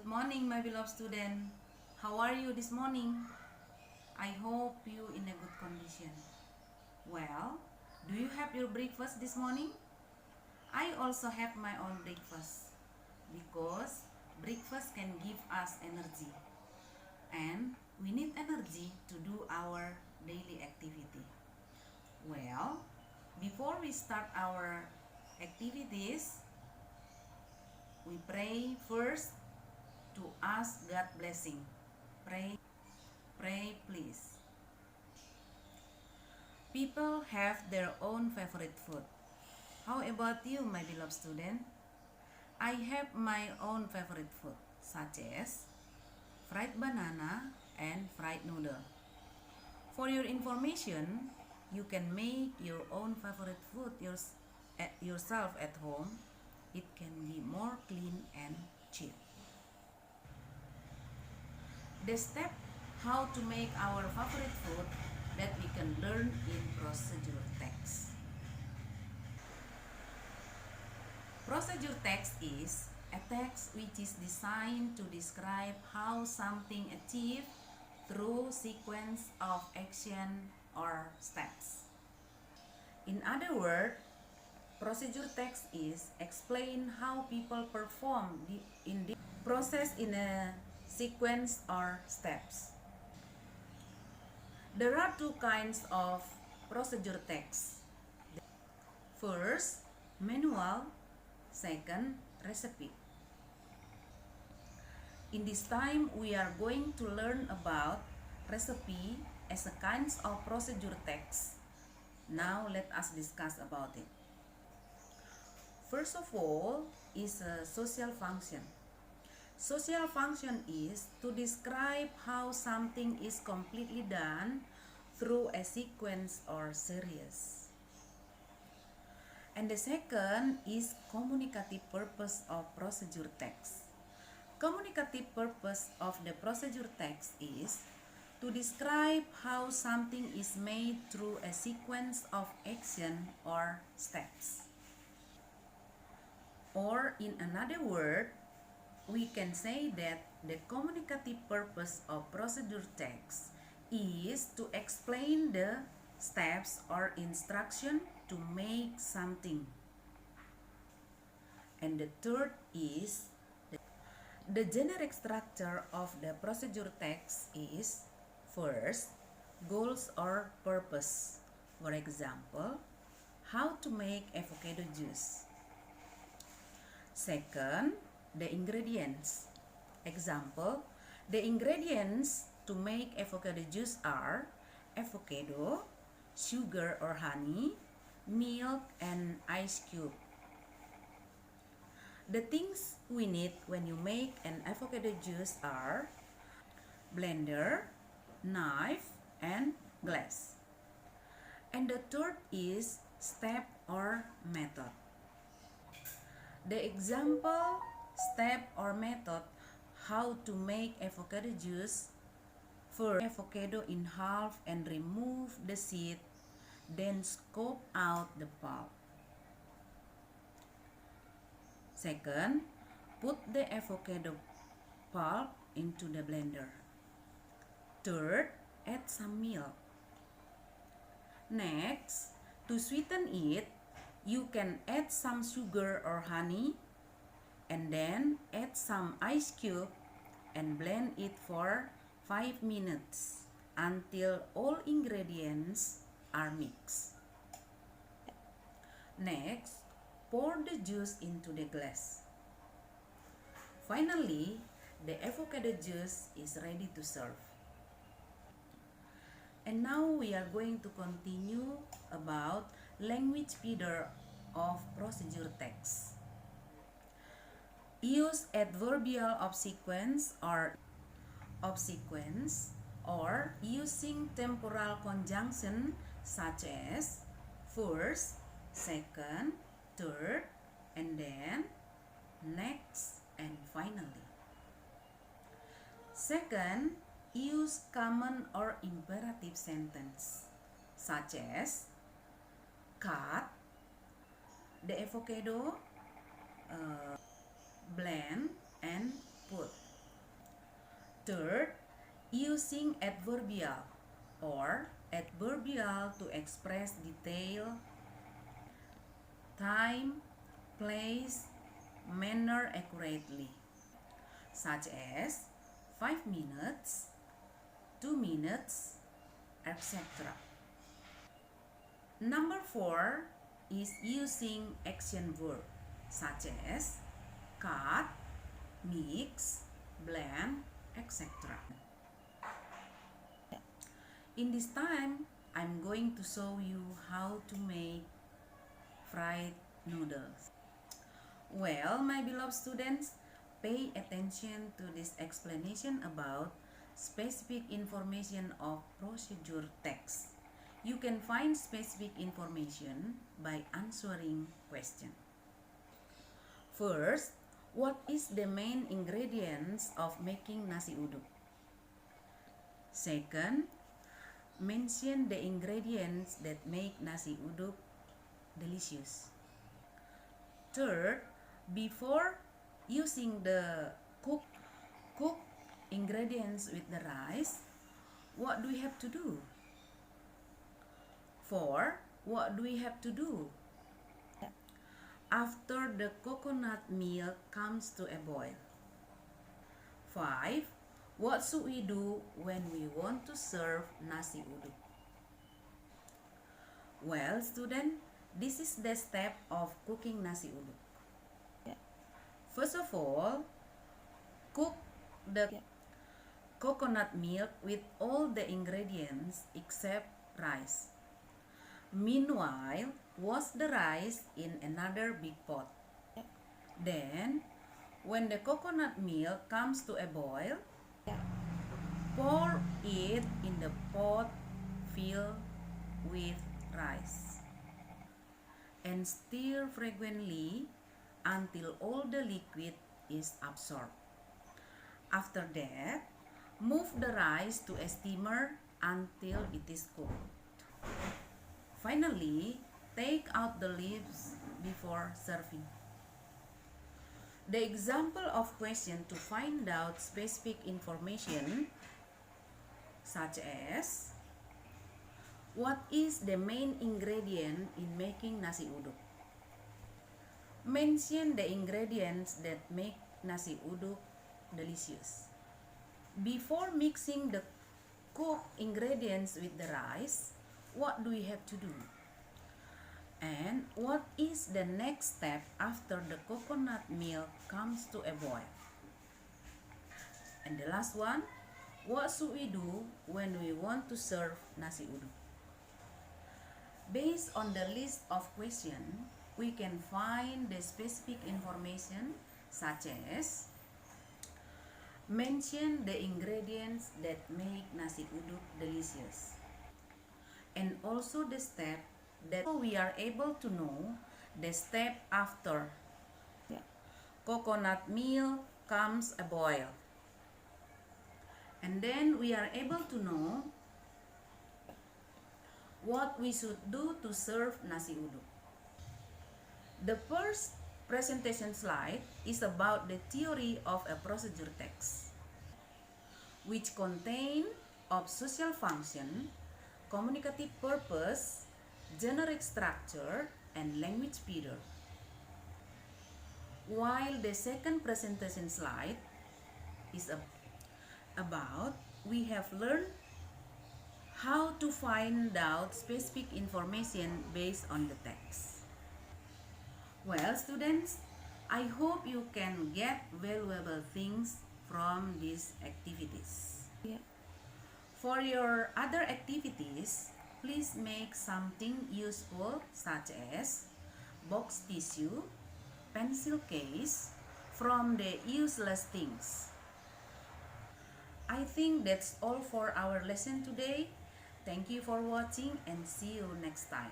Good morning, my beloved student. How are you this morning? I hope you in a good condition. Well, do you have your breakfast this morning? I also have my own breakfast because breakfast can give us energy and we need energy to do our daily activity. Well, before we start our activities, we pray first to ask God blessing. Pray please. People have their own favorite food. How about you, my beloved student? I have my own favorite food, such as fried banana and fried noodle. For your information, you can make your own favorite food yourself at home. It can be more clean and cheap. The step how to make our favorite food that we can learn in procedure text. Procedure text is a text which is designed to describe how something achieved through sequence of action or steps. In other words, procedure text is explain how people perform in the process in a sequence or steps. There are two kinds of procedure text. First, manual. Second, recipe. In this time, we are going to learn about recipe as a kind of procedure text. Now, let us discuss about it. First of all, is a social function. Social function is to describe how something is completely done through a sequence or series. And the second is communicative purpose of procedure text. Communicative purpose of the procedure text is to describe how something is made through a sequence of action or steps. Or in another word, we can say that the communicative purpose of procedure text is to explain the steps or instruction to make something. And the third is the generic structure of the procedure text is first, goals or purpose. For example, how to make avocado juice. Second, the ingredients. Example, the ingredients to make avocado juice are avocado, sugar or honey, milk, and ice cube. The things we need when you make an avocado juice are blender, knife, and glass. And the third is step or method. The example step or method how to make avocado juice: first, avocado in half and remove the seed, then scoop out the pulp. Second, put the avocado pulp into the blender. Third, add some milk. Next, to sweeten it, you can add some sugar or honey and then add some ice cube and blend it for 5 minutes until all ingredients are mixed. Next, pour the juice into the glass. Finally, the avocado juice is ready to serve. And now we are going to continue about language feeder of procedure text. Use adverbial obsequence or using temporal conjunction such as first, second, third, and then next, and finally. Second, use common or imperative sentence such as cut the avocado, blend, and put. Third, using adverbial or adverbial to express detail, time, place, manner accurately, such as 5 minutes, 2 minutes, etc. Number 4 is using action verb such as cut, mix, blend, etc. In this time, I'm going to show you how to make fried noodles. Well, my beloved students, pay attention to this explanation about specific information of procedure text. You can find specific information by answering question. First, what is the main ingredients of making nasi uduk? Second, mention the ingredients that make nasi uduk delicious. Third, before using the cook ingredients with the rice, what do we have to do? 4. What do we have to do after the coconut milk comes to a boil? 5. What should we do when we want to serve nasi uduk? Well, student, this is the step of cooking nasi uduk. First of all, cook the coconut milk with all the ingredients except rice. Meanwhile, wash the rice in another big pot. Then, when the coconut milk comes to a boil, pour it in the pot filled with rice and stir frequently until all the liquid is absorbed. After that, move the rice to a steamer until it is cooked. Finally, take out the leaves before serving. The example of question to find out specific information such as what is the main ingredient in making nasi uduk? Mention the ingredients that make nasi uduk delicious. Before mixing the cooked ingredients with the rice, what do we have to do? And what is the next step after the coconut milk comes to a boil? And the last one, what should we do when we want to serve nasi uduk? Based on the list of questions, we can find the specific information such as mention the ingredients that make nasi uduk delicious, and also the step that we are able to know the step after coconut milk comes a boil, and then we are able to know what we should do to serve nasi uduk. The first presentation slide is about the theory of a procedure text, which contain of social function, communicative purpose, generic structure, and language period. While the second presentation slide is about we have learned how to find out specific information based on the text. Well, students, I hope you can get valuable things from these activities. For your other activities, please make something useful such as box tissue, pencil case from the useless things. I think that's all for our lesson today. Thank you for watching and see you next time.